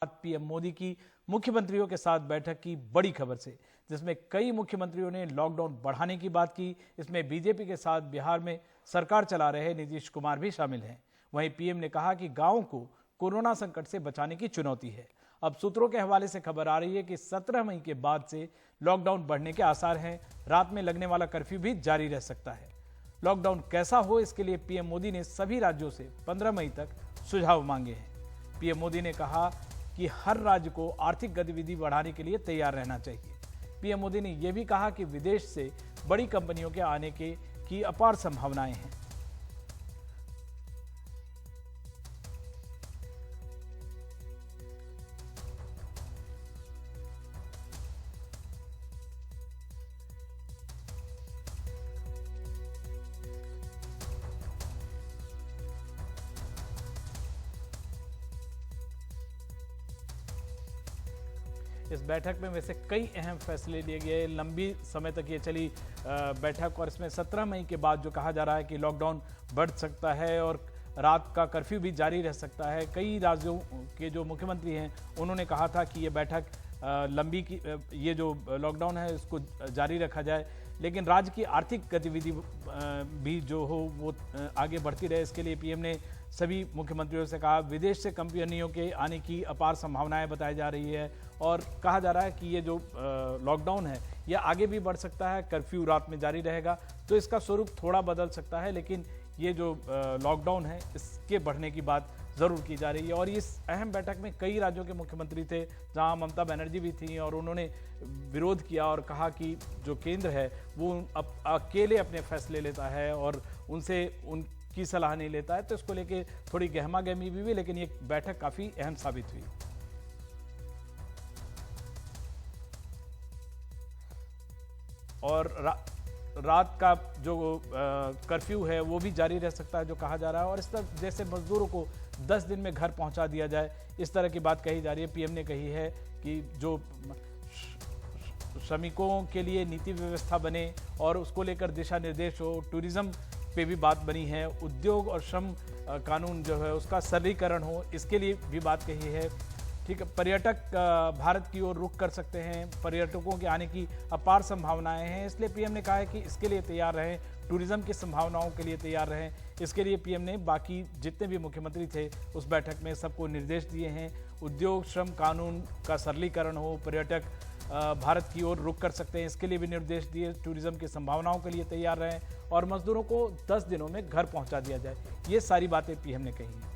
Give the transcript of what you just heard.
PM Modi की मुख्यमंत्रियों के साथ बैठक की बड़ी खबर से, जिसमें कई मुख्यमंत्रियों ने लॉकडाउन बढ़ाने की बात की। इसमें बीजेपी के साथ बिहार में सरकार चला रहे नीतीश कुमार भी शामिल हैं। वहीं पीएम ने कहा कि गांवों को कोरोना संकट से बचाने की चुनौती है। अब सूत्रों के हवाले से खबर आ रही है कि 17 मई के बाद से लॉकडाउन बढ़ने के आसार हैं। रात में लगने वाला कर्फ्यू भी जारी रह सकता है। लॉकडाउन कैसा हो, इसके लिए पीएम मोदी ने सभी राज्यों से 15 मई तक सुझाव मांगे हैं। पीएम मोदी ने कहा कि हर राज्य को आर्थिक गतिविधि बढ़ाने के लिए तैयार रहना चाहिए। पीएम मोदी ने यह भी कहा कि विदेश से बड़ी कंपनियों के आने की अपार संभावनाएं हैं। इस बैठक में वैसे कई अहम फैसले लिए गए। लंबी समय तक ये चली बैठक और इसमें 17 मई के बाद जो कहा जा रहा है कि लॉकडाउन बढ़ सकता है और रात का कर्फ्यू भी जारी रह सकता है। कई राज्यों के जो मुख्यमंत्री हैं उन्होंने कहा था कि ये बैठक लंबी की ये जो लॉकडाउन है इसको जारी रखा जाए, लेकिन राज्य की आर्थिक गतिविधि भी जो हो वो आगे बढ़ती रहे। इसके लिए पीएम ने सभी मुख्यमंत्रियों से कहा। विदेश से कंपनियों के आने की अपार संभावनाएं बताई जा रही है और कहा जा रहा है कि ये जो लॉकडाउन है यह आगे भी बढ़ सकता है। कर्फ्यू रात में जारी रहेगा तो इसका स्वरूप थोड़ा बदल सकता है, लेकिन ये जो लॉकडाउन है इसके बढ़ने की बात जरूर की जा रही है। और इस अहम बैठक में कई राज्यों के मुख्यमंत्री थे, जहां ममता बनर्जी भी थी और उन्होंने विरोध किया और कहा कि जो केंद्र है वो अकेले अपने फैसले लेता है और उनसे उनकी सलाह नहीं लेता है। तो इसको लेके थोड़ी गहमागहमी भी हुई, लेकिन ये बैठक काफी अहम साबित हुई। और रात का जो कर्फ्यू है वो भी जारी रह सकता है, जो कहा जा रहा है। और इस तरह जैसे मजदूरों को 10 दिन में घर पहुंचा दिया जाए, इस तरह की बात कही जा रही है। पीएम ने कही है कि जो श्रमिकों के लिए नीति व्यवस्था बने और उसको लेकर दिशा निर्देश हो। टूरिज्म पे भी बात बनी है। उद्योग और श्रम कानून जो है उसका सरलीकरण हो, इसके लिए भी बात कही है। ठीक है, पर्यटक भारत की ओर रुख कर सकते हैं। पर्यटकों के आने की अपार संभावनाएं हैं, इसलिए पीएम ने कहा है कि इसके लिए तैयार रहें। टूरिज्म की संभावनाओं के लिए तैयार रहें। इसके लिए पीएम ने बाकी जितने भी मुख्यमंत्री थे उस बैठक में सबको निर्देश दिए हैं। उद्योग श्रम कानून का सरलीकरण हो, पर्यटक भारत की ओर रुख कर सकते हैं, इसके लिए भी निर्देश दिए। टूरिज्म की संभावनाओं के लिए तैयार रहें और मजदूरों को 10 दिनों में घर पहुंचा दिया जाए। ये सारी बातें पीएम ने कही हैं।